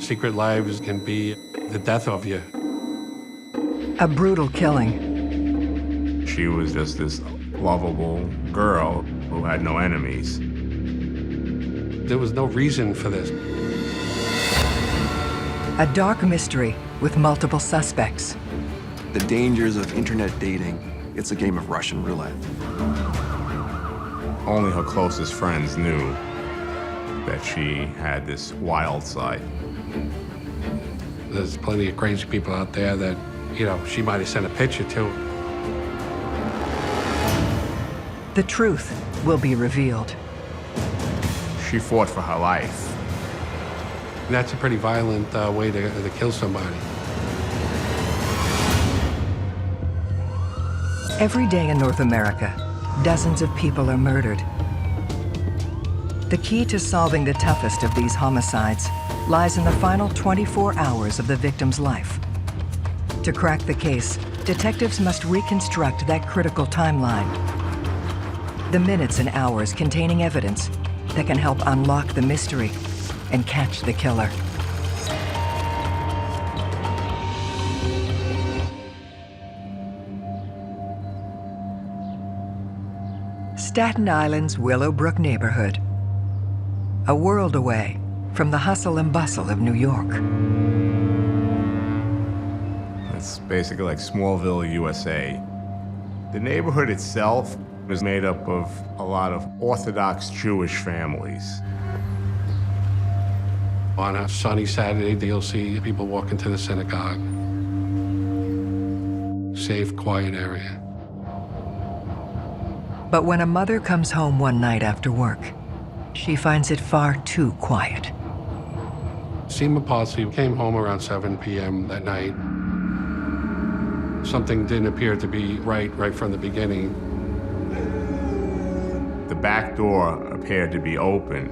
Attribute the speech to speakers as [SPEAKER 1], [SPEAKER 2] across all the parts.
[SPEAKER 1] secret lives can be the death of you.
[SPEAKER 2] A brutal killing.
[SPEAKER 3] She was just this lovable girl who had no enemies.
[SPEAKER 1] There was no reason for this.
[SPEAKER 2] A dark mystery with multiple suspects.
[SPEAKER 4] The dangers of internet dating, it's a game of Russian roulette.
[SPEAKER 3] Only her closest friends knew that she had this wild side.
[SPEAKER 1] There's plenty of crazy people out there that, she might have sent a picture to.
[SPEAKER 2] The truth will be revealed.
[SPEAKER 3] She fought for her life.
[SPEAKER 1] And that's a pretty violent way to kill somebody.
[SPEAKER 2] Every day in North America, dozens of people are murdered. The key to solving the toughest of these homicides lies in the final 24 hours of the victim's life. To crack the case, detectives must reconstruct that critical timeline. The minutes and hours containing evidence that can help unlock the mystery and catch the killer. Staten Island's Willowbrook neighborhood. A world away from the hustle and bustle of New York.
[SPEAKER 3] It's basically like Smallville, USA. The neighborhood itself is made up of a lot of Orthodox Jewish families.
[SPEAKER 1] On a sunny Saturday, you'll see people walking to the synagogue. Safe, quiet area.
[SPEAKER 2] But when a mother comes home one night after work, she finds it far too quiet.
[SPEAKER 1] Aliza Parsy came home around 7 p.m. that night. Something didn't appear to be right from the beginning.
[SPEAKER 3] The back door appeared to be open.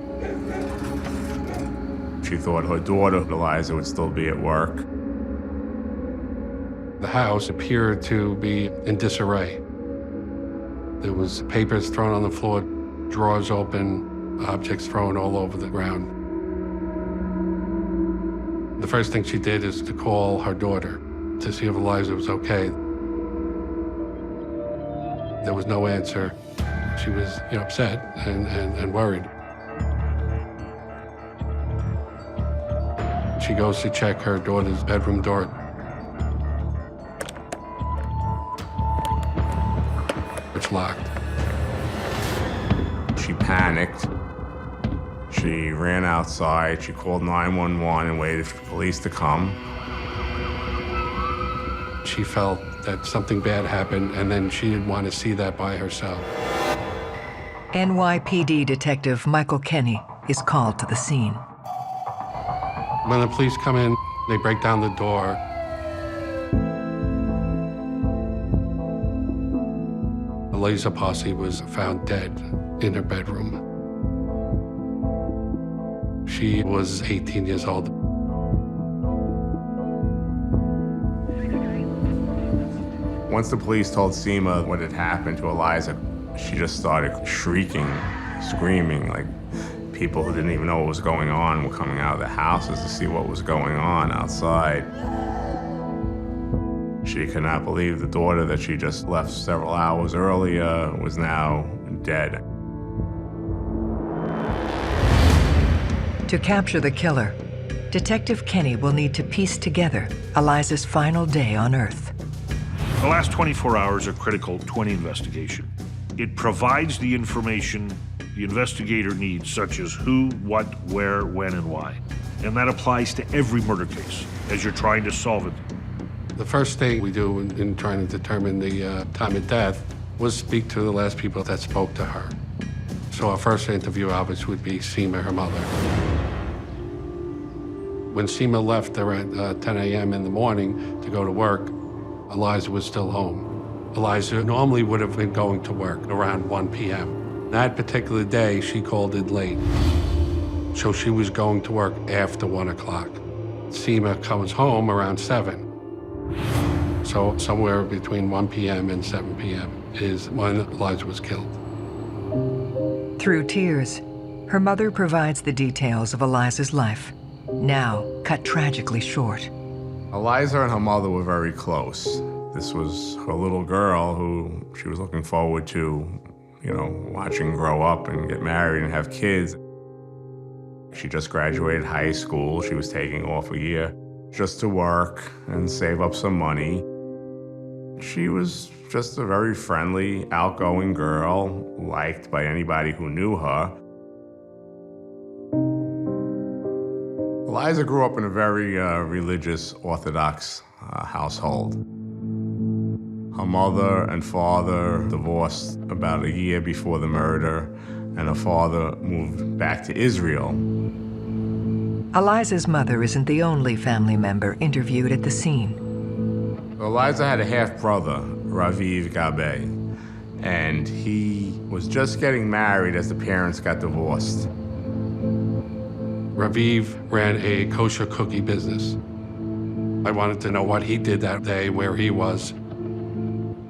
[SPEAKER 3] She thought her daughter, Aliza, would still be at work.
[SPEAKER 1] The house appeared to be in disarray. There was papers thrown on the floor, drawers open, objects thrown all over the ground. The first thing she did is to call her daughter to see if Aliza was okay. There was no answer. She was upset and worried. She goes to check her daughter's bedroom door. It's locked.
[SPEAKER 3] She panicked. She ran outside. She called 911 and waited for the police to come.
[SPEAKER 1] She felt that something bad happened, and then she didn't want to see that by herself.
[SPEAKER 2] NYPD Detective Michael Kenny is called to the scene.
[SPEAKER 1] When the police come in, they break down the door. Aliza Parsy was found dead in her bedroom. She was 18 years old.
[SPEAKER 3] Once the police told Seema what had happened to Aliza, she just started shrieking, screaming, like people who didn't even know what was going on were coming out of the houses to see what was going on outside. She could not believe the daughter that she just left several hours earlier was now dead.
[SPEAKER 2] To capture the killer, Detective Kenny will need to piece together Aliza's final day on Earth.
[SPEAKER 5] The last 24 hours are critical to any investigation. It provides the information the investigator needs, such as who, what, where, when, and why. And that applies to every murder case as you're trying to solve it.
[SPEAKER 1] The first thing we do in trying to determine the time of death was speak to the last people that spoke to her. So our first interview, obviously, would be Seema, her mother. When Seema left around 10 a.m. in the morning to go to work, Aliza was still home. Aliza normally would have been going to work around 1 p.m. That particular day, she called in late. So she was going to work after 1 o'clock. Seema comes home around 7. So somewhere between 1 p.m. and 7 p.m. is when Aliza was killed.
[SPEAKER 2] Through tears, her mother provides the details of Aliza's life. now cut tragically short.
[SPEAKER 3] Aliza and her mother were very close. This was her little girl who she was looking forward to, watching grow up and get married and have kids. She just graduated high school. She was taking off a year just to work and save up some money. She was just a very friendly, outgoing girl, liked by anybody who knew her. Aliza grew up in a very religious, Orthodox household. Her mother and father divorced about a year before the murder, and her father moved back to Israel.
[SPEAKER 2] Aliza's mother isn't the only family member interviewed at the scene.
[SPEAKER 3] Aliza had a half-brother, Raviv Gabbay, and he was just getting married as the parents got divorced.
[SPEAKER 1] Raviv ran a kosher cookie business. I wanted to know what he did that day, where he was.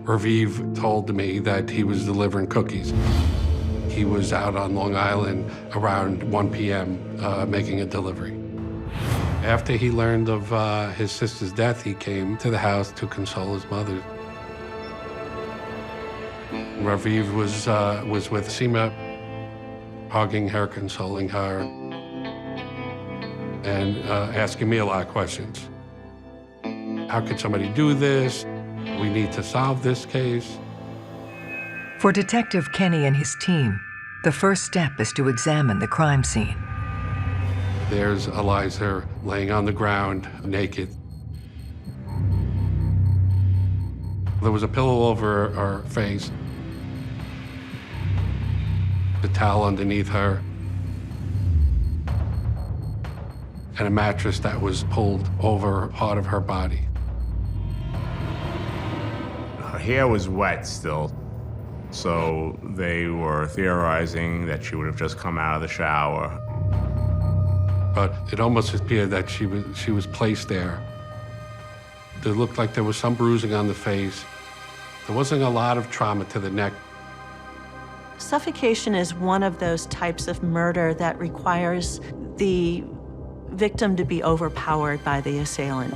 [SPEAKER 1] Raviv told me that he was delivering cookies. He was out on Long Island around 1 p.m. Making a delivery. After he learned of his sister's death, he came to the house to console his mother. Raviv was with Seema, hugging her, consoling her, and asking me a lot of questions. How could somebody do this? We need to solve this case.
[SPEAKER 2] For Detective Kenny and his team, the first step is to examine the crime scene.
[SPEAKER 1] There's Aliza laying on the ground, naked. There was a pillow over her face, a towel underneath her, and a mattress that was pulled over part of her body.
[SPEAKER 3] Her hair was wet still, so they were theorizing that she would have just come out of the shower.
[SPEAKER 1] But it almost appeared that she was placed there. It looked like there was some bruising on the face. There wasn't a lot of trauma to the neck.
[SPEAKER 6] Suffocation is one of those types of murder that requires the victim to be overpowered by the assailant.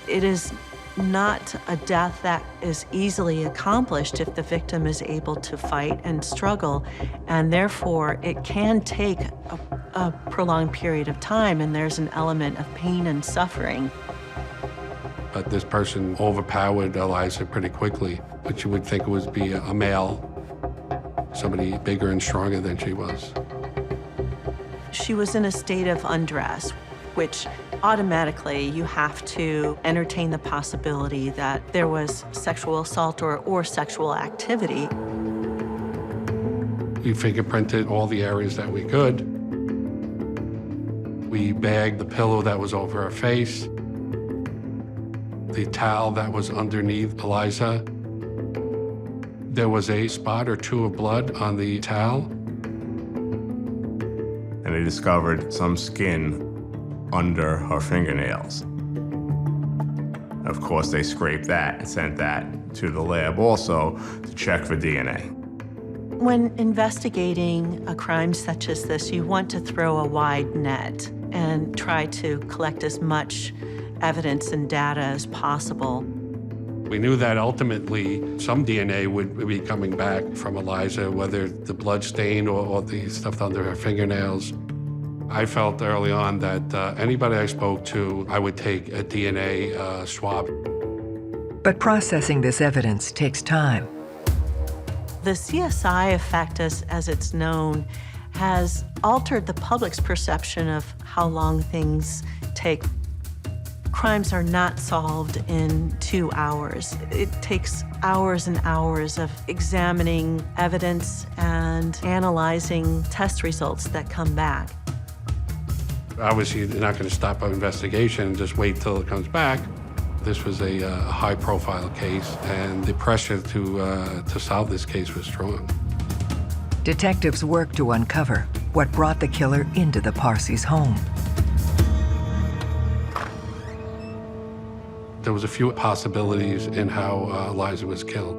[SPEAKER 6] It is not a death that is easily accomplished if the victim is able to fight and struggle, and therefore it can take a prolonged period of time, and there's an element of pain and suffering.
[SPEAKER 1] But this person overpowered Aliza pretty quickly, but you would think it would be a male, somebody bigger and stronger than she was.
[SPEAKER 6] She was in a state of undress, which automatically you have to entertain the possibility that there was sexual assault or sexual activity.
[SPEAKER 1] We fingerprinted all the areas that we could. We bagged the pillow that was over her face, the towel that was underneath Aliza. There was a spot or two of blood on the towel.
[SPEAKER 3] And they discovered some skin under her fingernails. Of course, they scraped that and sent that to the lab also to check for DNA.
[SPEAKER 6] When investigating a crime such as this, you want to throw a wide net and try to collect as much evidence and data as possible.
[SPEAKER 1] We knew that ultimately some DNA would be coming back from Aliza, whether the blood stain or the stuff under her fingernails. I felt early on that anybody I spoke to, I would take a DNA swab.
[SPEAKER 2] But processing this evidence takes time.
[SPEAKER 6] The CSI effect, as it's known, has altered the public's perception of how long things take. Crimes are not solved in 2 hours. It takes hours and hours of examining evidence and analyzing test results that come back.
[SPEAKER 1] Obviously, you're not going to stop an investigation and just wait till it comes back. This was a high-profile case, and the pressure to solve this case was strong.
[SPEAKER 2] Detectives work to uncover what brought the killer into the Parsy's home.
[SPEAKER 1] There was a few possibilities in how Aliza was killed.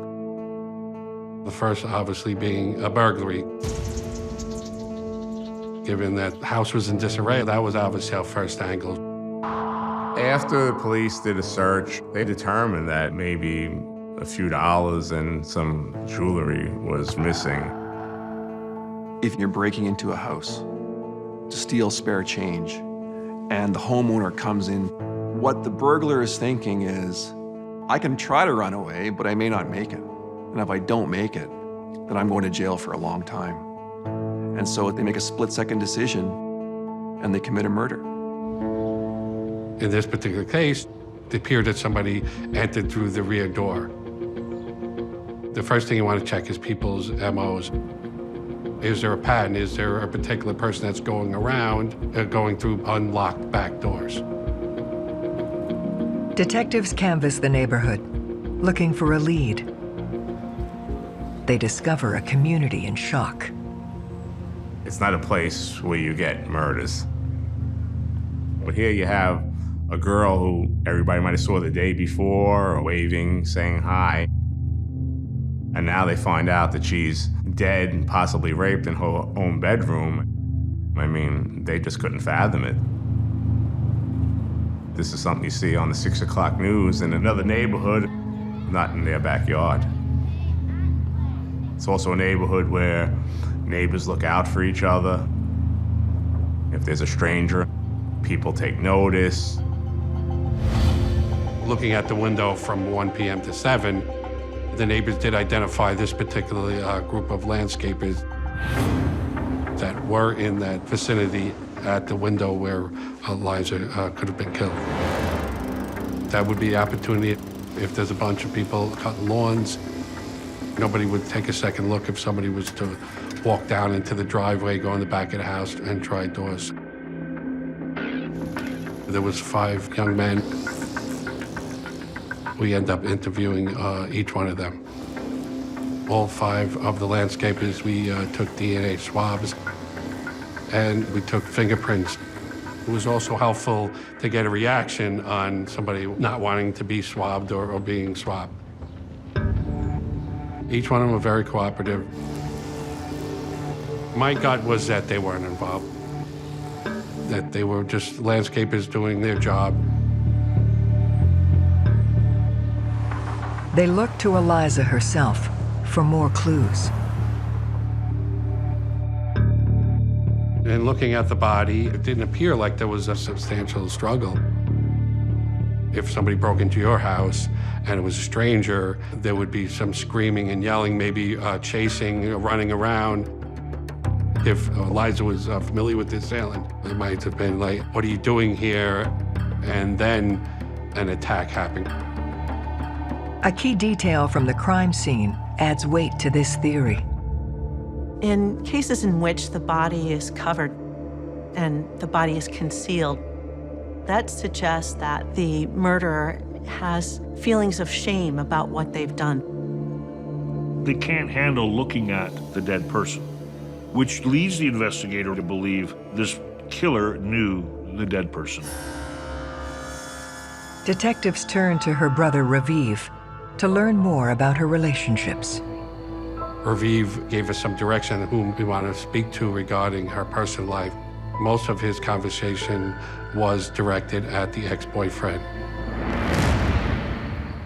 [SPEAKER 1] The first, obviously, being a burglary. Given that the house was in disarray, that was obviously our first angle.
[SPEAKER 3] After the police did a search, they determined that maybe a few dollars and some jewelry was missing.
[SPEAKER 4] If you're breaking into a house to steal spare change and the homeowner comes in, what the burglar is thinking is, I can try to run away, but I may not make it. And if I don't make it, then I'm going to jail for a long time. And so they make a split-second decision and they commit a murder.
[SPEAKER 1] In this particular case, it appeared that somebody entered through the rear door. The first thing you want to check is people's MOs. Is there a pattern? Is there a particular person that's going around, going through unlocked back doors?
[SPEAKER 2] Detectives canvass the neighborhood, looking for a lead. They discover a community in shock.
[SPEAKER 3] It's not a place where you get murders. But here you have a girl who everybody might have saw the day before, waving, saying hi. And now they find out that she's dead and possibly raped in her own bedroom. I mean, they just couldn't fathom it. This is something you see on the 6 o'clock news in another neighborhood, not in their backyard. It's also a neighborhood where neighbors look out for each other. If there's a stranger, people take notice.
[SPEAKER 1] Looking at the window from 1 p.m. to 7, the neighbors did identify this particular group of landscapers that were in that vicinity at the window where Aliza could have been killed. That would be the opportunity if there's a bunch of people cutting lawns. Nobody would take a second look if somebody was to walk down into the driveway, go in the back of the house, and try doors. There was 5 young men. We end up interviewing each one of them. All 5 of the landscapers, we took DNA swabs, and we took fingerprints. It was also helpful to get a reaction on somebody not wanting to be swabbed or being swabbed. Each one of them were very cooperative. My gut was that they weren't involved, that they were just landscapers doing their job.
[SPEAKER 2] They look to Aliza herself for more clues.
[SPEAKER 1] And looking at the body, it didn't appear like there was a substantial struggle. If somebody broke into your house and it was a stranger, there would be some screaming and yelling, maybe chasing, running around. If Aliza was familiar with the assailant, it might have been like, what are you doing here? And then an attack happened.
[SPEAKER 2] A key detail from the crime scene adds weight to this theory.
[SPEAKER 6] In cases in which the body is covered and the body is concealed, that suggests that the murderer has feelings of shame about what they've done.
[SPEAKER 5] They can't handle looking at the dead person, which leads the investigator to believe this killer knew the dead person.
[SPEAKER 2] Detectives turn to her brother Raviv to learn more about her relationships.
[SPEAKER 1] Raviv gave us some direction on whom we want to speak to regarding her personal life. Most of his conversation was directed at the ex-boyfriend.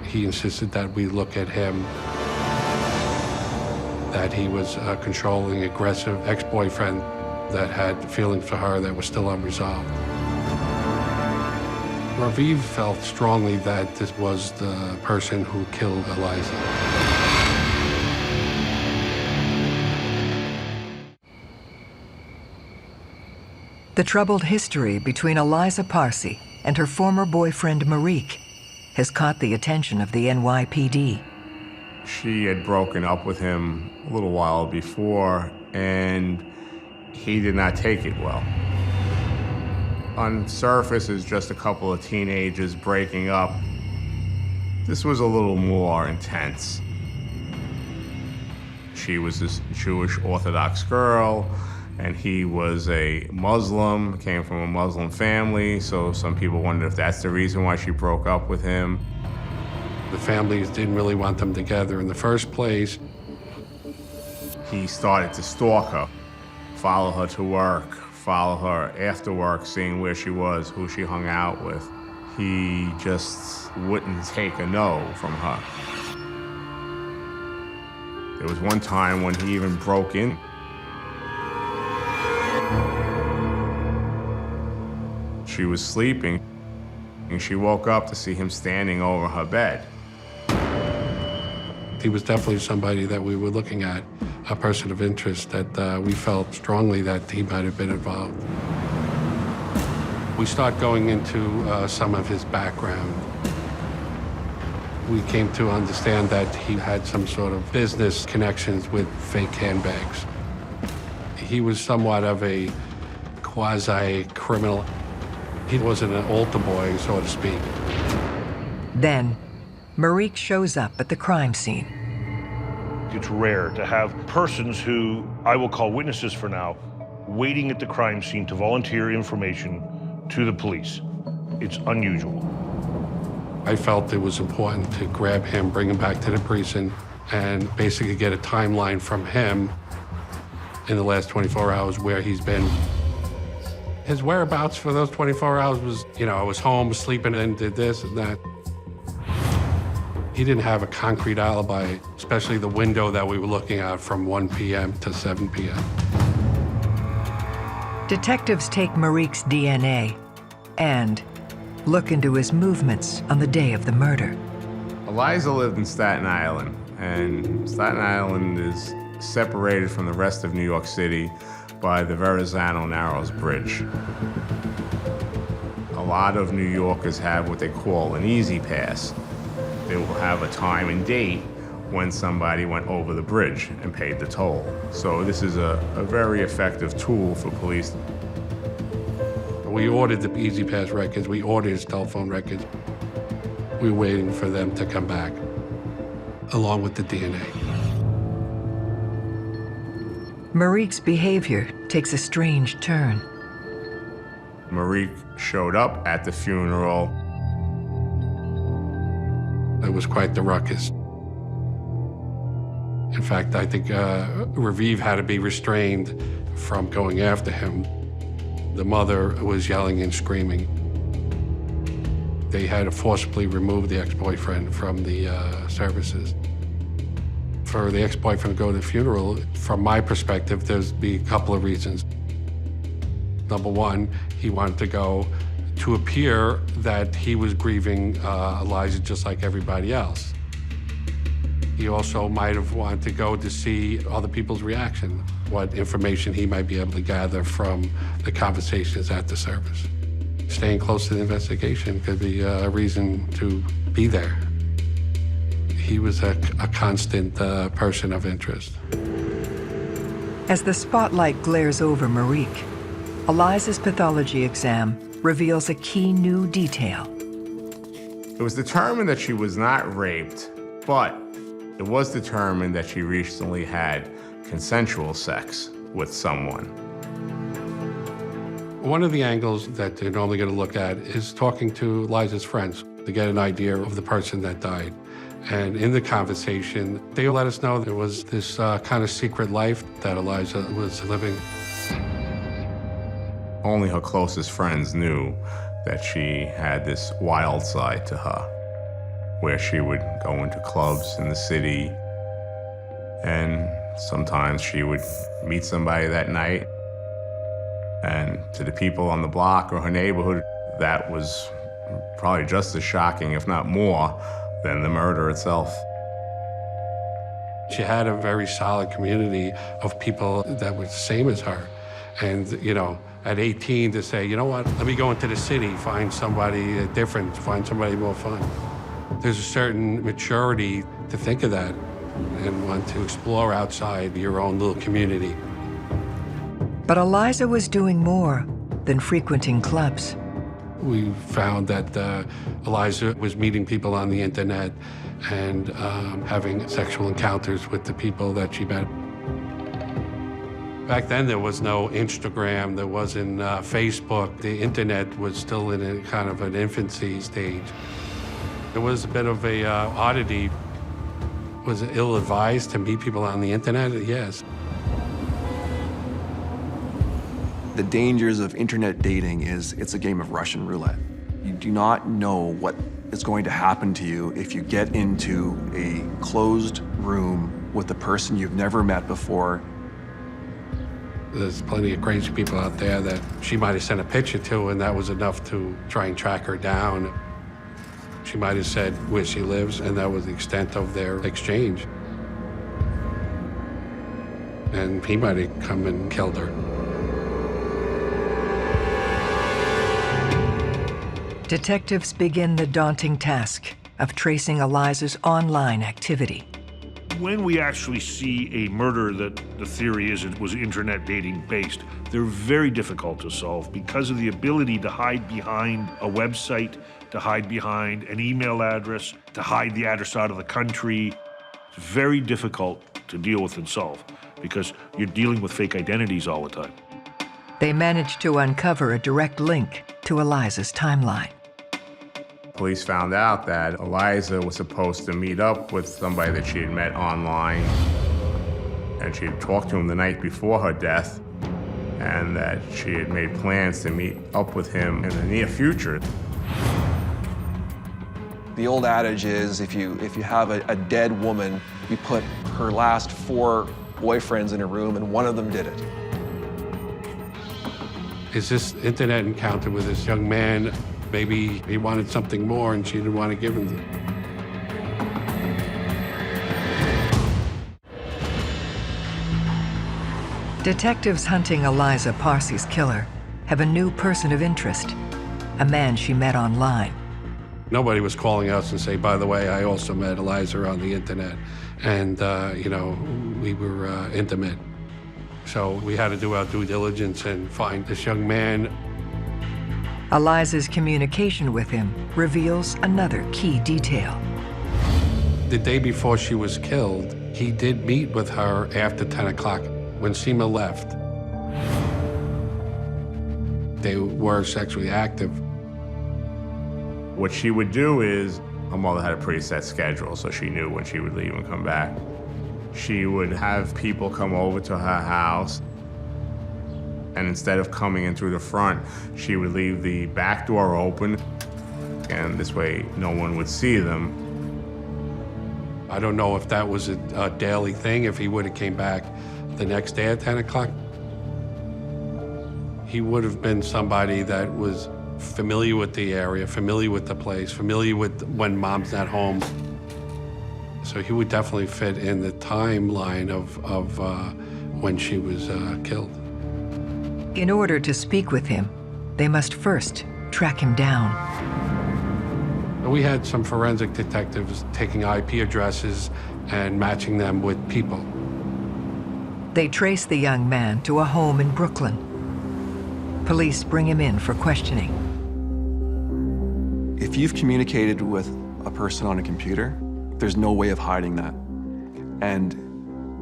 [SPEAKER 1] He insisted that we look at him, that he was a controlling, aggressive ex-boyfriend that had feelings for her that were still unresolved. Raviv felt strongly that this was the person who killed Aliza.
[SPEAKER 2] The troubled history between Aliza Parsy and her former boyfriend Marique has caught the attention of the NYPD.
[SPEAKER 3] She had broken up with him a little while before, and he did not take it well. On surface, it's just a couple of teenagers breaking up. This was a little more intense. She was this Jewish Orthodox girl, and he was a Muslim, came from a Muslim family, so some people wondered if that's the reason why she broke up with him.
[SPEAKER 1] The families didn't really want them together in the first place.
[SPEAKER 3] He started to stalk her, follow her to work, follow her after work, seeing where she was, who she hung out with. He just wouldn't take a no from her. There was one time when he even broke in. She was sleeping, and she woke up to see him standing over her bed.
[SPEAKER 1] He was definitely somebody that we were looking at, a person of interest that we felt strongly that he might have been involved. We start going into some of his background. We came to understand that he had some sort of business connections with fake handbags. He was somewhat of a quasi-criminal. He wasn't an altar boy, so to speak.
[SPEAKER 2] Then, Marique shows up at the crime scene.
[SPEAKER 5] It's rare to have persons who I will call witnesses for now, waiting at the crime scene to volunteer information to the police. It's unusual.
[SPEAKER 1] I felt it was important to grab him, bring him back to the precinct, and basically get a timeline from him in the last 24 hours where he's been. His whereabouts for those 24 hours was, I was home, sleeping, and did this and that. He didn't have a concrete alibi, especially the window that we were looking at from 1 p.m. to 7 p.m.
[SPEAKER 2] Detectives take Marique's DNA and look into his movements on the day of the murder.
[SPEAKER 3] Aliza lived in Staten Island, and Staten Island is separated from the rest of New York City by the Verrazano Narrows Bridge. A lot of New Yorkers have what they call an easy pass. They will have a time and date when somebody went over the bridge and paid the toll. So this is a very effective tool for police.
[SPEAKER 1] We ordered the Easy Pass records, we ordered his telephone records. We were waiting for them to come back, along with the DNA.
[SPEAKER 2] Marique's behavior takes a strange turn.
[SPEAKER 3] Marique showed up at the funeral.
[SPEAKER 1] It was quite the ruckus. In fact, I think Raviv had to be restrained from going after him. The mother was yelling and screaming. They had to forcibly remove the ex-boyfriend from the services. For the ex-boyfriend to go to the funeral, from my perspective, there's be a couple of reasons. Number one, he wanted to go to appear that he was grieving Aliza just like everybody else. He also might have wanted to go to see other people's reaction, what information he might be able to gather from the conversations at the service. Staying close to the investigation could be a reason to be there. He was a constant person of interest.
[SPEAKER 2] As the spotlight glares over Marique, Aliza's pathology exam reveals a key new detail.
[SPEAKER 3] It was determined that she was not raped, but it was determined that she recently had consensual sex with someone.
[SPEAKER 1] One of the angles that they're normally going to look at is talking to Aliza's friends to get an idea of the person that died. And in the conversation, they let us know there was this kind of secret life that Aliza was living.
[SPEAKER 3] Only her closest friends knew that she had this wild side to her, where she would go into clubs in the city, and sometimes she would meet somebody that night. And to the people on the block or her neighborhood, that was probably just as shocking, if not more, than the murder itself.
[SPEAKER 1] She had a very solid community of people that were the same as her. And, at 18 to say, you know what, let me go into the city, find somebody different, find somebody more fun. There's a certain maturity to think of that and want to explore outside your own little community.
[SPEAKER 2] But Aliza was doing more than frequenting clubs.
[SPEAKER 1] We found that Aliza was meeting people on the internet and having sexual encounters with the people that she met. Back then, there was no Instagram, there wasn't Facebook. The internet was still in a kind of an infancy stage. It was a bit of a oddity. Was it ill-advised to meet people on the internet? Yes.
[SPEAKER 4] The dangers of internet dating is it's a game of Russian roulette. You do not know what is going to happen to you if you get into a closed room with a person you've never met before.
[SPEAKER 1] There's plenty of crazy people out there that she might have sent a picture to, and that was enough to try and track her down. She might have said where she lives, and that was the extent of their exchange. And he might have come and killed her.
[SPEAKER 2] Detectives begin the daunting task of tracing Aliza's online activity.
[SPEAKER 5] When we actually see a murder that the theory is it was internet dating based, they're very difficult to solve because of the ability to hide behind a website, to hide behind an email address, to hide the address out of the country. It's very difficult to deal with and solve because you're dealing with fake identities all the time.
[SPEAKER 2] They manage to uncover a direct link to Aliza's timeline.
[SPEAKER 3] Police found out that Aliza was supposed to meet up with somebody that she had met online, and she had talked to him the night before her death, and that she had made plans to meet up with him in the near future.
[SPEAKER 4] The old adage is if you have a dead woman, you put her last 4 boyfriends in a room and one of them did it.
[SPEAKER 1] Is this internet encounter with this young man, maybe he wanted something more and she didn't want to give him it.
[SPEAKER 2] Detectives hunting Aliza Parsy's killer have a new person of interest, a man she met online.
[SPEAKER 1] Nobody was calling us and say, by the way, I also met Aliza on the internet, and we were intimate. So we had to do our due diligence and find this young man.
[SPEAKER 2] Aliza's communication with him reveals another key detail.
[SPEAKER 1] The day before she was killed, he did meet with her after 10 o'clock when Seema left. They were sexually active.
[SPEAKER 3] What she would do is, her mother had a pretty set schedule, so she knew when she would leave and come back. She would have people come over to her house, and instead of coming in through the front, she would leave the back door open, and this way no one would see them.
[SPEAKER 1] I don't know if that was a daily thing, if he would have came back the next day at 10 o'clock. He would have been somebody that was familiar with the area, familiar with the place, familiar with when mom's not home. So he would definitely fit in the timeline of when she was killed.
[SPEAKER 2] In order to speak with him, they must first track him down.
[SPEAKER 1] We had some forensic detectives taking IP addresses and matching them with people.
[SPEAKER 2] They trace the young man to a home in Brooklyn. Police bring him in for questioning.
[SPEAKER 4] If you've communicated with a person on a computer, there's no way of hiding that. And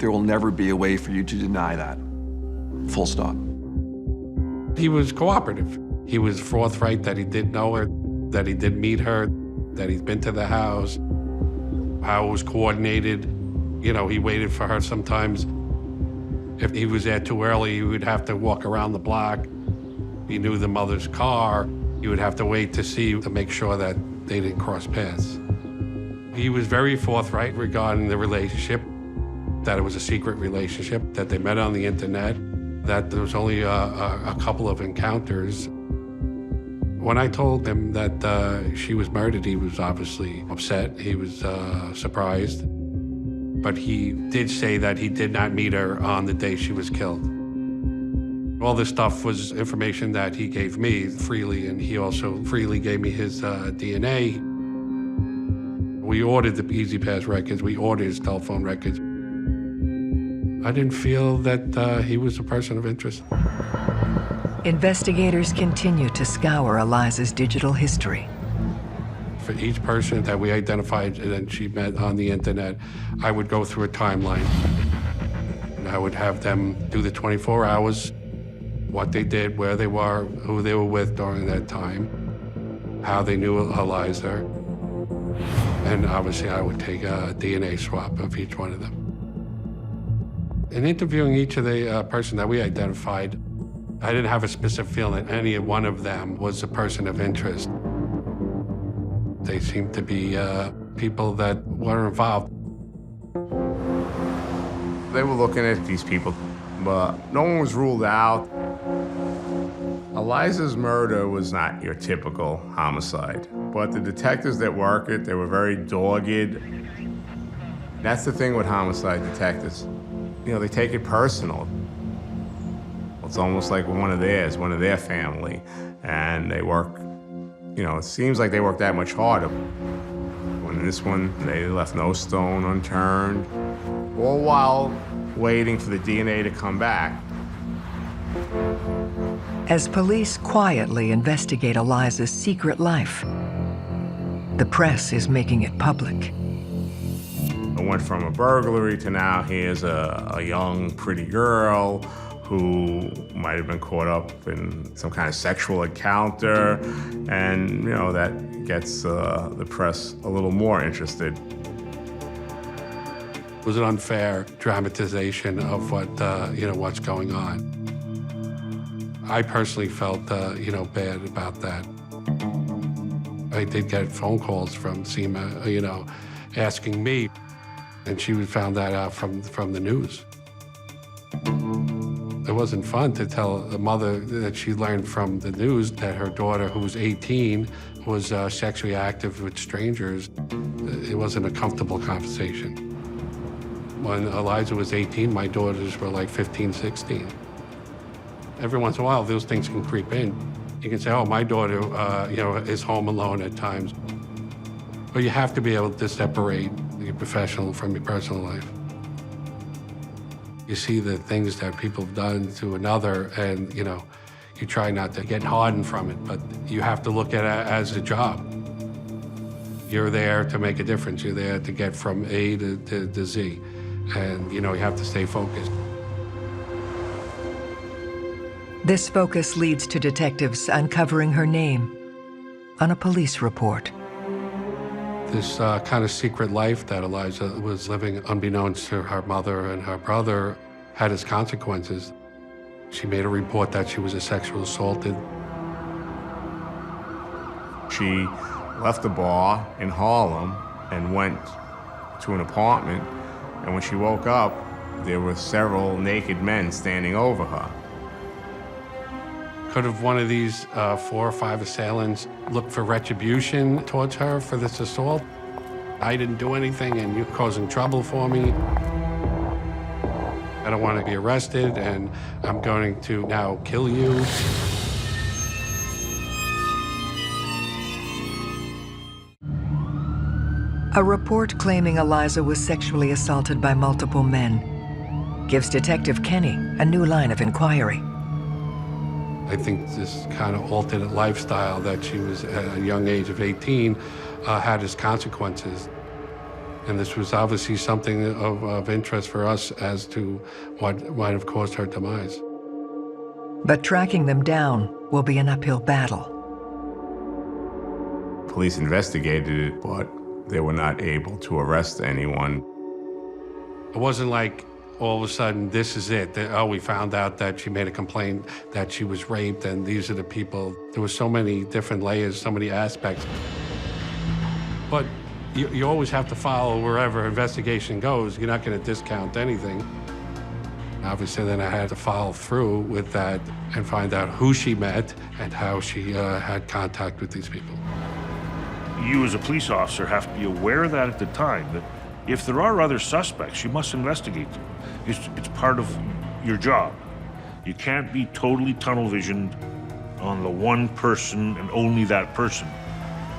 [SPEAKER 4] there will never be a way for you to deny that. Full stop.
[SPEAKER 1] He was cooperative. He was forthright that he did know her, that he did meet her, that he'd been to the house, how it was coordinated. You know, he waited for her sometimes. If he was there too early, he would have to walk around the block. He knew the mother's car. He would have to wait to see to make sure that they didn't cross paths. He was very forthright regarding the relationship, that it was a secret relationship, that they met on the internet, that there was only a couple of encounters. When I told him that she was murdered, he was obviously upset. He was surprised. But he did say that he did not meet her on the day she was killed. All this stuff was information that he gave me freely, and he also freely gave me his DNA. We ordered the Easy Pass records. We ordered his telephone records. I didn't feel that he was a person of interest.
[SPEAKER 2] Investigators continue to scour Aliza's digital history.
[SPEAKER 1] For each person that we identified and she met on the internet, I would go through a timeline. And I would have them do the 24 hours, what they did, where they were, who they were with during that time, how they knew Aliza. And obviously I would take a DNA swab of each one of them. In interviewing each of the person that we identified, I didn't have a specific feeling that any one of them was a person of interest. They seemed to be people that were involved.
[SPEAKER 3] They were looking at these people, but no one was ruled out. Aliza's murder was not your typical homicide, but the detectives that work it, they were very dogged. That's the thing with homicide detectives. You know, they take it personal. It's almost like one of theirs, one of their family, and they work, you know, it seems like they work that much harder. When this one, they left no stone unturned, all while waiting for the DNA to come back.
[SPEAKER 2] As police quietly investigate Aliza's secret life, the press is making it public.
[SPEAKER 3] It went from a burglary to now here's a young, pretty girl who might have been caught up in some kind of sexual encounter, and you know that gets the press a little more interested.
[SPEAKER 1] It was an unfair dramatization of what what's going on. I personally felt bad about that. I did get phone calls from Seema, asking me, and she found that out from the news. It wasn't fun to tell the mother that she learned from the news that her daughter, who was 18, was sexually active with strangers. It wasn't a comfortable conversation. When Aliza was 18, my daughters were like 15, 16. Every once in a while, those things can creep in. You can say, oh, my daughter, is home alone at times. But you have to be able to separate your professional from your personal life. You see the things that people have done to another, and, you try not to get hardened from it, but you have to look at it as a job. You're there to make a difference. You're there to get from A to Z, and, you have to stay focused.
[SPEAKER 2] This focus leads to detectives uncovering her name on a police report.
[SPEAKER 1] This kind of secret life that Aliza was living, unbeknownst to her mother and her brother, had its consequences. She made a report that she was sexually assaulted.
[SPEAKER 3] She left the bar in Harlem and went to an apartment, and when she woke up, there were several naked men standing over her.
[SPEAKER 1] Could have one of these 4 or 5 assailants looked for retribution towards her for this assault? I didn't do anything, and you're causing trouble for me. I don't want to be arrested, and I'm going to now kill you.
[SPEAKER 2] A report claiming Aliza was sexually assaulted by multiple men gives Detective Kenny a new line of inquiry.
[SPEAKER 1] I think this kind of alternate lifestyle that she was at a young age of 18 had its consequences. And this was obviously something of interest for us as to what might have caused her demise.
[SPEAKER 2] But tracking them down will be an uphill battle.
[SPEAKER 3] Police investigated it, but they were not able to arrest anyone.
[SPEAKER 1] It wasn't like all of a sudden, this is it. We found out that she made a complaint that she was raped, and these are the people. There were so many different layers, so many aspects. But you always have to follow wherever investigation goes. You're not going to discount anything. Obviously, then I had to follow through with that and find out who she met and how she had contact with these people.
[SPEAKER 5] You as a police officer have to be aware of that at the time, that if there are other suspects, you must investigate them. It's part of your job. You can't be totally tunnel visioned on the one person and only that person.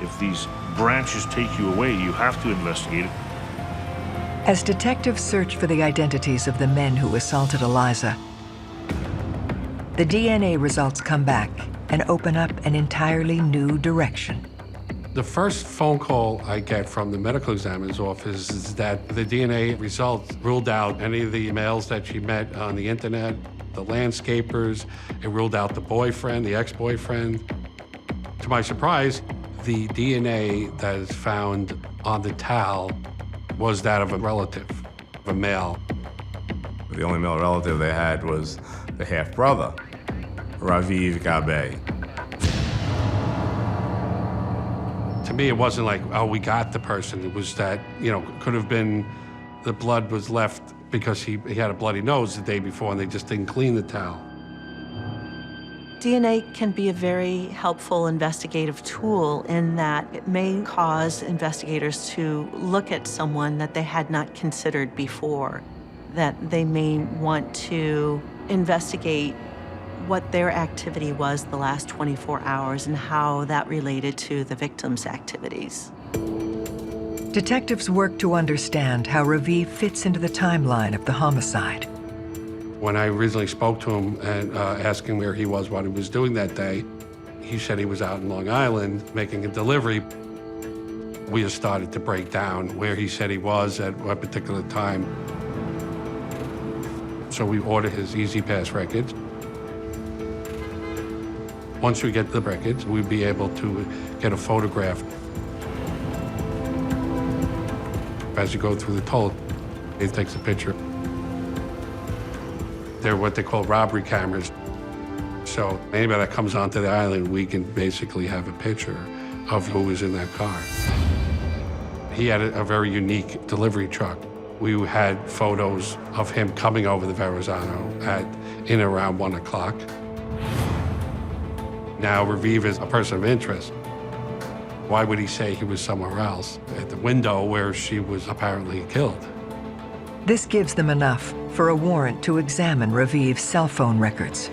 [SPEAKER 5] If these branches take you away, you have to investigate it.
[SPEAKER 2] As detectives search for the identities of the men who assaulted Aliza, the DNA results come back and open up an entirely new direction.
[SPEAKER 1] The first phone call I get from the medical examiner's office is that the DNA results ruled out any of the males that she met on the internet, the landscapers. It ruled out the boyfriend, the ex-boyfriend. To my surprise, the DNA that is found on the towel was that of a relative, of a male.
[SPEAKER 3] The only male relative they had was the half-brother. Raviv Gabbay.
[SPEAKER 1] To me, it wasn't like, oh, we got the person. It was that, could have been the blood was left because he had a bloody nose the day before and they just didn't clean the towel.
[SPEAKER 6] DNA can be a very helpful investigative tool in that it may cause investigators to look at someone that they had not considered before, that they may want to investigate what their activity was the last 24 hours and how that related to the victim's activities.
[SPEAKER 2] Detectives work to understand how Raviv fits into the timeline of the homicide.
[SPEAKER 1] When I originally spoke to him and asked him where he was, what he was doing that day, he said he was out in Long Island making a delivery. We just started to break down where he said he was at what particular time. So we ordered his Easy Pass records. Once we get the records, we'd be able to get a photograph. As you go through the toll, he takes a picture. They're what they call robbery cameras. So anybody that comes onto the island, we can basically have a picture of who was in that car. He had a very unique delivery truck. We had photos of him coming over the Verrazano in around 1 o'clock. Now Raviv is a person of interest. Why would he say he was somewhere else at the window where she was apparently killed?
[SPEAKER 2] This gives them enough for a warrant to examine Raviv's cell phone records.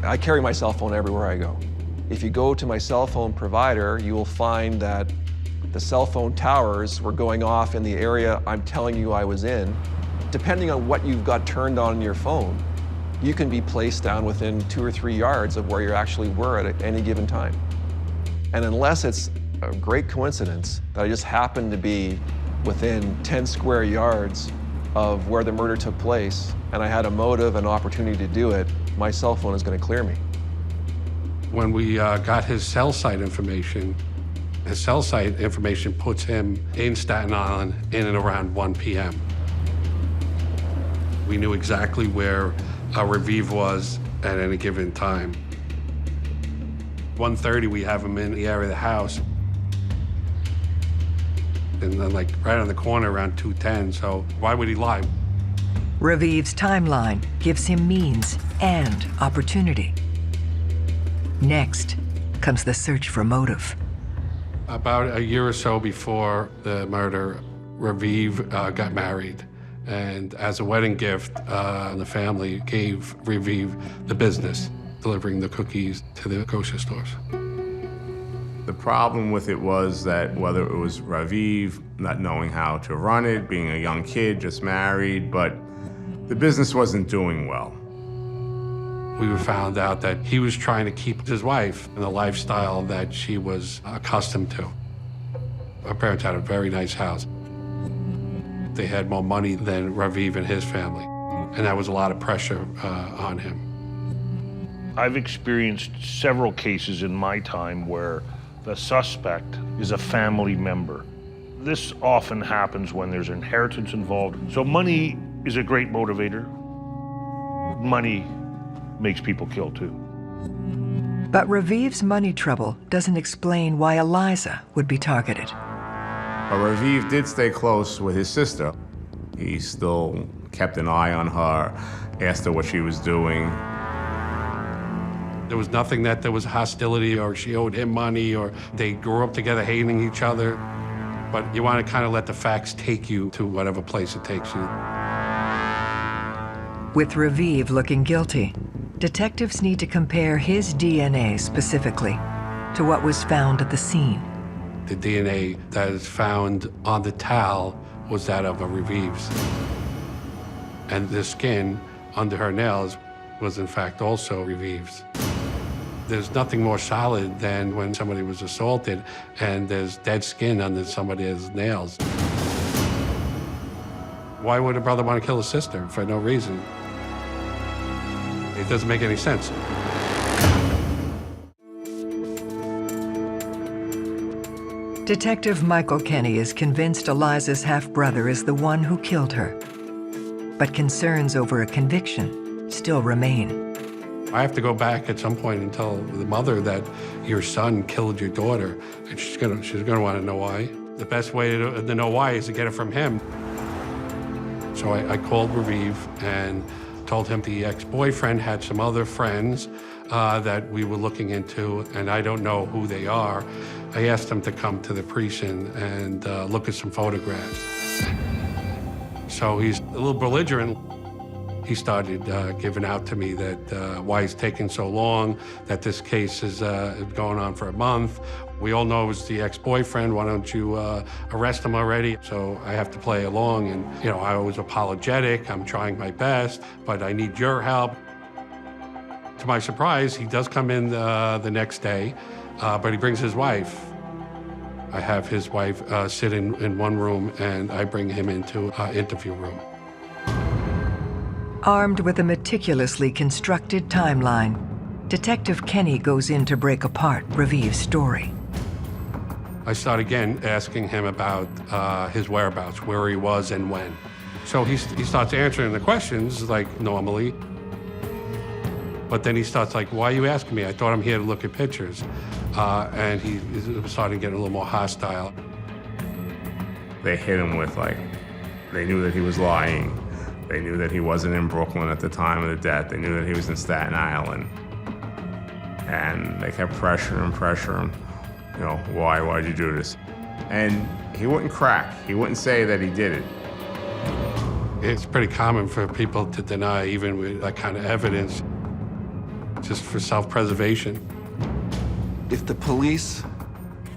[SPEAKER 4] I carry my cell phone everywhere I go. If you go to my cell phone provider, you will find that the cell phone towers were going off in the area I'm telling you I was in. Depending on what you've got turned on your phone, you can be placed down within 2 or 3 yards of where you actually were at any given time. And unless it's a great coincidence that I just happened to be within 10 square yards of where the murder took place, and I had a motive and opportunity to do it, my cell phone is going to clear me.
[SPEAKER 1] When we got his cell site information puts him in Staten Island in and around 1 p.m. We knew exactly where Raviv was at any given time. 1:30, we have him in the area of the house. And then right on the corner around 2:10, so why would he lie?
[SPEAKER 2] Raviv's timeline gives him means and opportunity. Next comes the search for motive.
[SPEAKER 1] About a year or so before the murder, Raviv got married. And as a wedding gift, the family gave Raviv the business, delivering the cookies to the grocery stores.
[SPEAKER 3] The problem with it was that whether it was Raviv not knowing how to run it, being a young kid, just married, but the business wasn't doing well.
[SPEAKER 1] We found out that he was trying to keep his wife in the lifestyle that she was accustomed to. Our parents had a very nice house. They had more money than Raviv and his family, and that was a lot of pressure on him.
[SPEAKER 5] I've experienced several cases in my time where the suspect is a family member. This often happens when there's inheritance involved. So money is a great motivator. Money makes people kill too.
[SPEAKER 2] But Raviv's money trouble doesn't explain why Aliza would be targeted.
[SPEAKER 3] But Raviv did stay close with his sister. He still kept an eye on her, asked her what she was doing.
[SPEAKER 1] There was nothing that there was hostility or she owed him money or they grew up together hating each other. But you want to kind of let the facts take you to whatever place it takes you.
[SPEAKER 2] With Raviv looking guilty, detectives need to compare his DNA specifically to what was found at the scene.
[SPEAKER 1] The DNA that is found on the towel was that of a Raviv's. And the skin under her nails was in fact also Raviv's. There's nothing more solid than when somebody was assaulted and there's dead skin under somebody's nails. Why would a brother want to kill his sister for no reason? It doesn't make any sense.
[SPEAKER 2] Detective Michael Kenny is convinced Aliza's half-brother is the one who killed her. but concerns over a conviction still remain.
[SPEAKER 1] I have to go back at some point and tell the mother that your son killed your daughter, and she's gonna want to know why. The best way to know why is to get it from him. So I called Raviv and told him the ex-boyfriend had some other friends that we were looking into, and I don't know who they are. I asked him to come to the precinct and look at some photographs. So he's a little belligerent. He started giving out to me that why it's taking so long, that this case is going on for a month. We all know it's the ex-boyfriend. Why don't you arrest him already? So I have to play along, and I was apologetic. I'm trying my best, but I need your help. To my surprise, he does come in the next day, but he brings his wife. I have his wife sit in one room, and I bring him into an interview room.
[SPEAKER 2] Armed with a meticulously constructed timeline, Detective Kenny goes in to break apart Raviv's story.
[SPEAKER 1] I start again asking him about his whereabouts, where he was and when. So he starts answering the questions like normally. But then he starts like, why are you asking me? I thought I'm here to look at pictures. And he was starting to get a little more hostile.
[SPEAKER 3] They hit him with they knew that he was lying. They knew that he wasn't in Brooklyn at the time of the death. They knew that he was in Staten Island. And they kept pressuring him. Why'd you do this? And he wouldn't crack. He wouldn't say that he did it.
[SPEAKER 1] It's pretty common for people to deny even with that kind of evidence, just for self-preservation.
[SPEAKER 4] If the police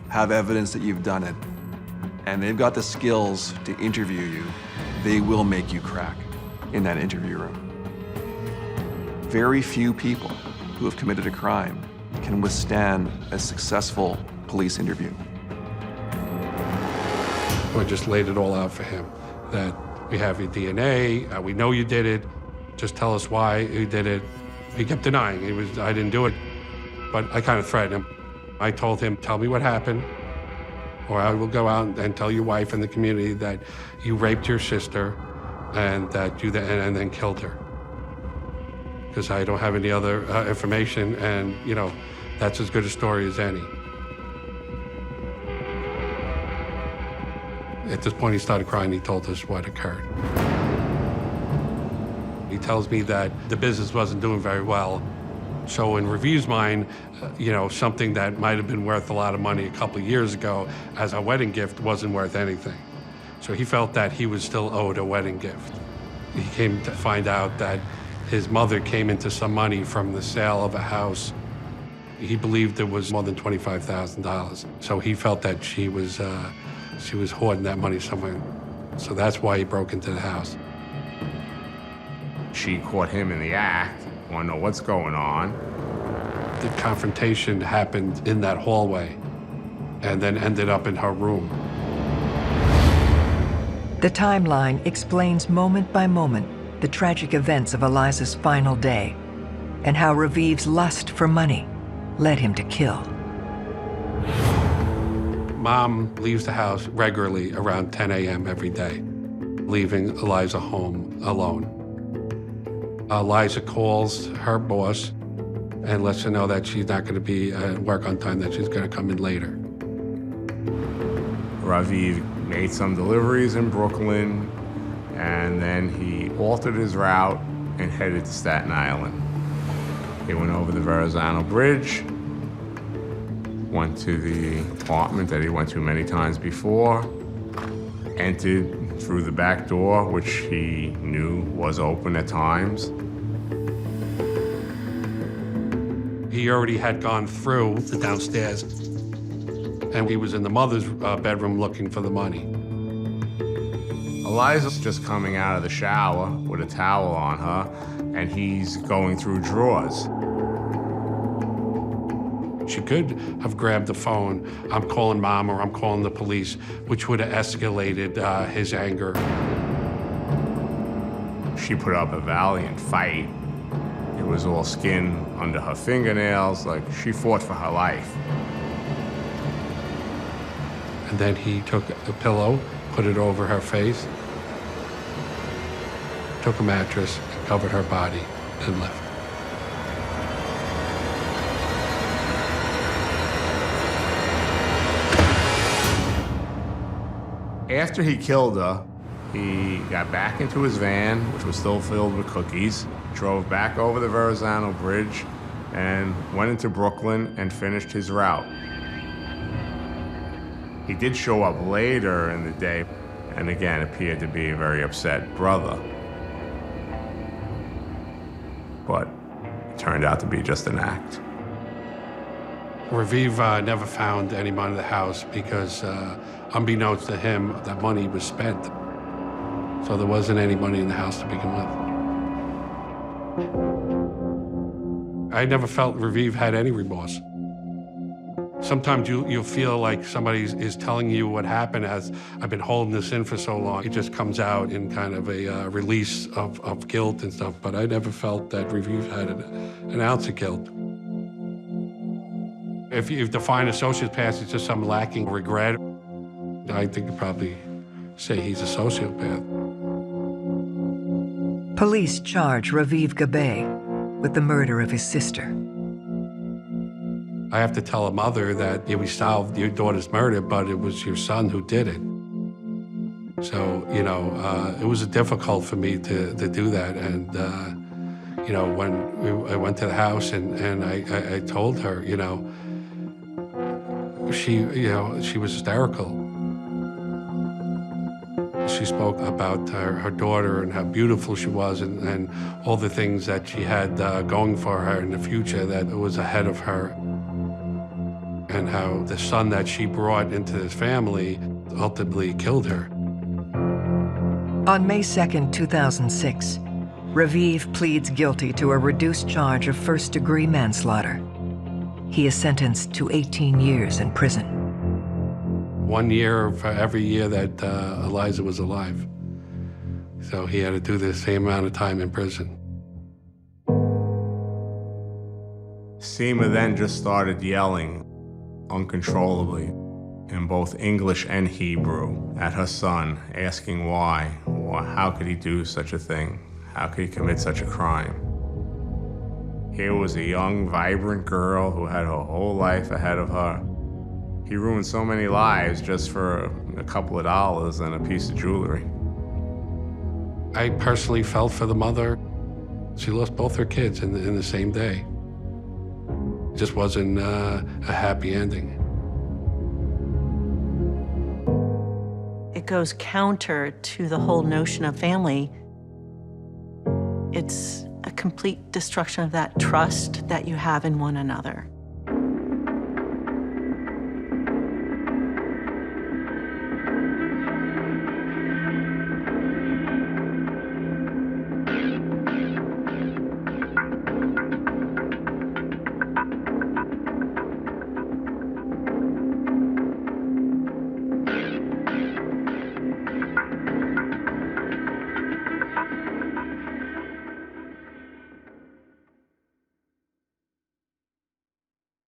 [SPEAKER 4] have evidence that you've done it, and they've got the skills to interview you, they will make you crack in that interview room. Very few people who have committed a crime can withstand a successful police interview.
[SPEAKER 1] I just laid it all out for him, that we have your DNA, we know you did it, just tell us why you did it. He kept denying, I didn't do it, but I kind of threatened him. I told him, tell me what happened, or I will go out and tell your wife and the community that you raped your sister and that you and then killed her. Because I don't have any other information, and that's as good a story as any. At this point, he started crying. He told us what occurred. He tells me that the business wasn't doing very well. So in Raviv's mind, something that might have been worth a lot of money a couple of years ago as a wedding gift wasn't worth anything. So he felt that he was still owed a wedding gift. He came to find out that his mother came into some money from the sale of a house. He believed it was more than $25,000. So he felt that she was hoarding that money somewhere. So that's why he broke into the house.
[SPEAKER 3] She caught him in the act, want to know what's going on.
[SPEAKER 1] The confrontation happened in that hallway and then ended up in her room.
[SPEAKER 2] The timeline explains moment by moment the tragic events of Aliza's final day and how Raviv's lust for money led him to kill.
[SPEAKER 1] Mom leaves the house regularly around 10 a.m. every day, leaving Aliza home alone. Aliza calls her boss and lets her know that she's not going to be at work on time, that she's going to come in later.
[SPEAKER 3] Raviv made some deliveries in Brooklyn, and then he altered his route and headed to Staten Island. He went over the Verrazano Bridge, went to the apartment that he went to many times before, entered through the back door, which he knew was open at times.
[SPEAKER 1] He already had gone through the downstairs, and he was in the mother's bedroom looking for the money.
[SPEAKER 3] Aliza's just coming out of the shower with a towel on her, and he's going through drawers.
[SPEAKER 1] She could have grabbed the phone, I'm calling Mom or I'm calling the police, which would have escalated his anger.
[SPEAKER 3] She put up a valiant fight. It was all skin under her fingernails, like she fought for her life.
[SPEAKER 1] And then he took a pillow, put it over her face, took a mattress, and covered her body, and left.
[SPEAKER 3] After he killed her, he got back into his van, which was still filled with cookies, drove back over the Verrazano Bridge, and went into Brooklyn and finished his route. He did show up later in the day, and again appeared to be a very upset brother. But it turned out to be just an act.
[SPEAKER 1] Raviv never found anyone in the house because, unbeknownst to him, that money was spent. So there wasn't any money in the house to begin with. I never felt Raviv had any remorse. Sometimes you'll feel like somebody is telling you what happened as I've been holding this in for so long. It just comes out in kind of a release of guilt and stuff, but I never felt that Raviv had an ounce of guilt. If you define a sociopath as just some lacking regret, I think you'd probably say he's a sociopath.
[SPEAKER 2] Police charge Raviv Gabbay with the murder of his sister.
[SPEAKER 1] I have to tell a mother that we solved your daughter's murder, but it was your son who did it. So, it was difficult for me to do that. And, when I went to the house and I told her, she was hysterical. She spoke about her daughter and how beautiful she was and all the things that she had going for her in the future that was ahead of her. And how the son that she brought into this family ultimately killed her.
[SPEAKER 2] On May 2nd, 2006, Raviv pleads guilty to a reduced charge of first-degree manslaughter. He is sentenced to 18 years in prison.
[SPEAKER 1] 1 year for every year that Aliza was alive. So he had to do the same amount of time in prison.
[SPEAKER 3] Seema then just started yelling uncontrollably in both English and Hebrew at her son, asking why, or how could he do such a thing? How could he commit such a crime? Here was a young, vibrant girl who had her whole life ahead of her. He ruined so many lives just for a couple of dollars and a piece of jewelry.
[SPEAKER 1] I personally felt for the mother. She lost both her kids in the same day. It just wasn't a happy ending.
[SPEAKER 6] It goes counter to the whole notion of family. It's a complete destruction of that trust that you have in one another.